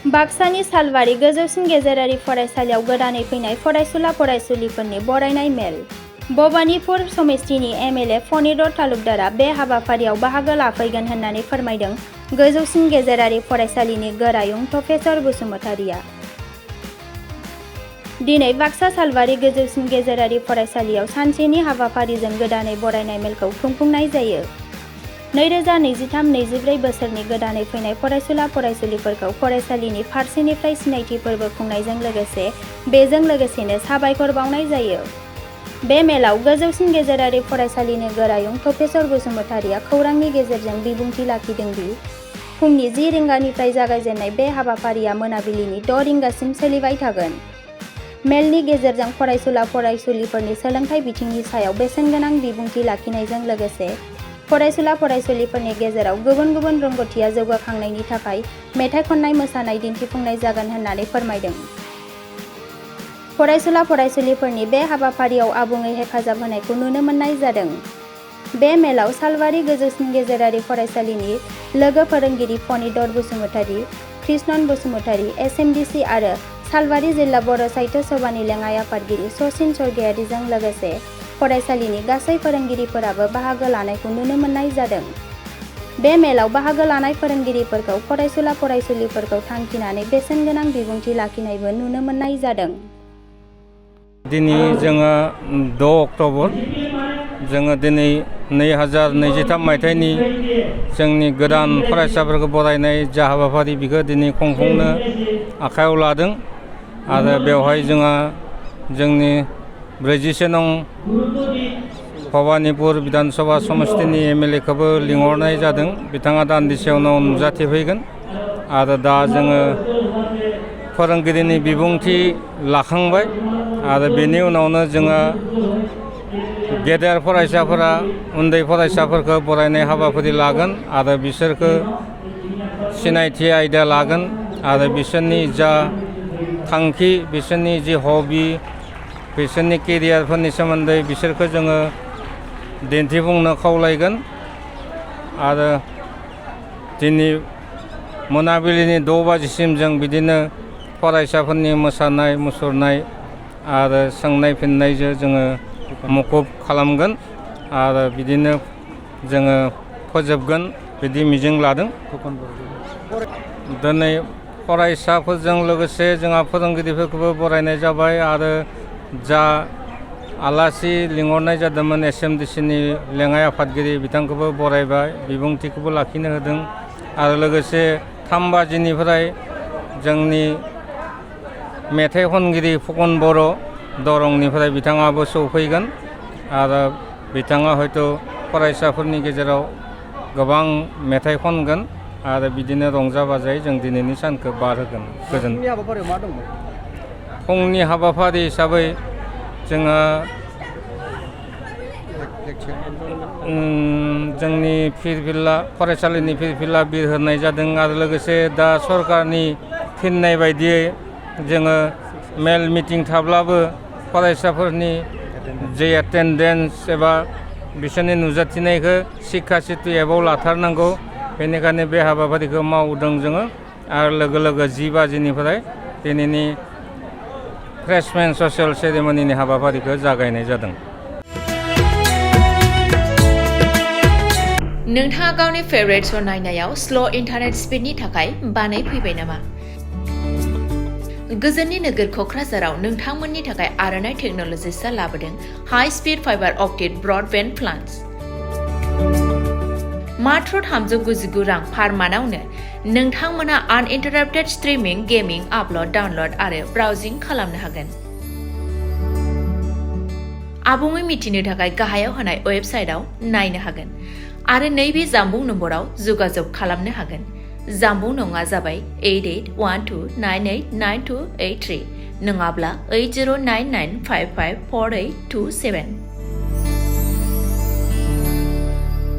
बाक्सानि सालबारि गोजौसिन गेजेरारि फरायसालियाव गोदानै फैनाय फरायसुला फरायसुलिफोरनि बरायनाय मेल। भबानिपुर समिस्थिनि एमएलए फणिन्द्र तालुकदारा बे हाबाफारियाव बाहागो लाफैगोन होननानै फोरमायदों गोजौसिन गेजेरारि फरायसालिनि गोरायुं प्रफेसर बसुमतारिया। दिनै बाक्सा सालबारि गोजौसिन गेजेरारि फरायसालियाव सानसेनि हाबाफारिजों गोदानै बरायनाय मेलखौ खुंफुंनाय जायो। 2023-24 बोसोरनि गोदानै फैनाय फरायसुला फरायसुलिफोरखौ फरायसालिनि फारसेनिफ्राय सिनायथि फोरबो खुंनायजों लोगोसे बेजों लोगोसेनो साबायखर बावनाय जायो। बे मेलाव गोजौसिन गेजेरारि फरायसालिनि गोरायुं प्रफेसर बसुमतारिया खौरांनि गेजेरजों बिबुंथि लाखिदों दि फुंनि 10 रिंगानिफ्राय जागायजेननाय बे हाबाफारिया मोनाबिलिनि 6 रिंगासिम सोलिबाय थागोन। मेलनि गेजेरजों फरायसुला फरायसुलिफोरनि सोलोंथाइ बिथिंनि सायाव बेसेनगोनां बिबुंथि लाखिनायजों लोगोसे फरायसुला फरायसुलिफोरनि गेजेराव गुबुन गुबुन रोंग'थिया जौगाखांनायनि थाखाय मेथाइ खननाय मोसानाय दिन्थिफुंनाय जागोन होननानै फोरमायदों। फरायसुला फरायसुलिफोरनि बे हाबाफारियाव आबुङै हेफाजाब होनायखौ नुनो मोननाय जादों। बे मेलाव सालबारि गोजौसिन गेजेरारि फरायसालिनि लोगो फोरोंगिरि फणिन्द्र बसुमतारि, कृष्णन बसुमतारि, एसएमडिसि आरो सालबारि जिल्ला बर' साहित्य सभानि लेङाइ आफादगिरि सचिन स्वर्गियारिजों लोगोसे फरायसालिनि गासै फोरोंगिरिफोराबो बाहागो लानायखौ नुनो मोननाय जादों। बे मेलाव बाहागो लानाय फोरोंगिरिफोरखौ फरायसुला फरायसुलिफोरखौ थांखिनानै बेसेनगोनां बिबुंथि लाखिनायबो नुनो मोननाय जादों। दिनै जोङो 6 अक्ट'बर जोङो दिनै 2023 मायथाइनि जोंनि गोदान फरायसाफोरखौ बरायनाय जा हाबाफारि बेखौ दिनै खुंफुंनो आखायाव लादों आरो बेवहाय जोंहा जोंनि 47 नं भबानिपुर बिधान सभा समस्थिनि एमएलएखौबो लिंहरनाय जादों। बिथाङा दान्दिसे उनाव नुजाथिफैगोन आरो दा जोङो फोरोंगिरिनि बिबुंथि लाखांबाय आरो बेनि उनावनो जोङो गेदेर फरायसाफोरा उन्दै फरायसाफोरखौ बरायनाय हाबाफारि लागोन आरो बिसोरखौ सिनायथि आयदा लागोन आरो बिसोरनि जा थांखि, बिसोरनि जि हबि, बिसोरनि केरियारफोरनि सोमोन्दै बिसोरखौ जोङो दिन्थिफुंनो खावलायगोन आरो दिनै मोनाबिलिनि 6 बाजिसिम जों बिदिनो फरायसाफोरनि मोसानाय मुसुरनाय आरो सोंनाय फिननायजों जोङो मुखुब खालामगोन आरो बिदिनो जोङो फोजोबगोन बिदि मिजिं लादों। दिनै फरायसाफोरजों लोगोसे जोंहा फोरोंगिरिफोरखौबो बरायनाय जाबाय आरो जा आलासि लिंहरनाय जादोंमोन एसएमडिसिनि लेङाइ आफादगिरि बिथांखौबो बरायबाय, बिबुंथिखौबो लाखिनो होदों आरो लोगोसे 3 बाजिनिफ्राय जोंनि मेथाइ खनगिरि फुकन बर' दरंनिफ्राय बिथाङाबो सौफैगोन आरो बिथाङा हयथ' फरायसाफोरनि गेजेराव गोबां मेथाइ खनगोन आरो बिदिनो रंजा बाजायै जों दिनैनि सानखौ बारहोगोन। गोजोन फुंनि हाबाफारि हिसाबै जोंहा जोंनि फिरफिला फरायसालिनि फिरफिला बिर होनाय जादों आरो लोगोसे दा सरकारनि थिननाय बायदियै जोङो मेल मिटिं थाब्लाबो फरायसाफोरनि जे एटेन्डेन्स एबा बिसोरनि नुजाथिनायखौ शिक्षा सेतु एपआव लाथारनांगौ, बेनिखायनो बे हाबाफारिखौ मावदों जोङो आरो लोगो लोगो 10 बाजिनिफ्राय दिनैनि फ्रेशमेन ससियेल सेरेमनिनि हाबाफारिखौ जागायनाय जादों। नोंथाङा गावनि फेभरेट श' नायनायाव स्ल' इन्टारनेट स्पिडनि थाखाय बानायफैबाय नामा? गोजोननि नोगोर क'क्राझाराव नोंथांमोननि थाखाय आर'नाइ टेक्न'लजिसआ लाबोदों high speed fibre optic broadband plans. मात्र 399 रां पार मान्थआवनो नोंथांमोना आनइन्टाराप्टेड स्ट्रिमिं, गेमिं, आपल'ड, डाउनल'ड आरो ब्राउजिं खालामनो हागोन। आबुङै मिथिनो थाखाय गाहायाव होनाय वेबसाइटआव नायनो हागोन आरो नैबे जामबुं नम्बराव जगाजग खालामनो हागोन। जामबुं नङा जाबाय 8812989283 नङाब्ला 8099554827।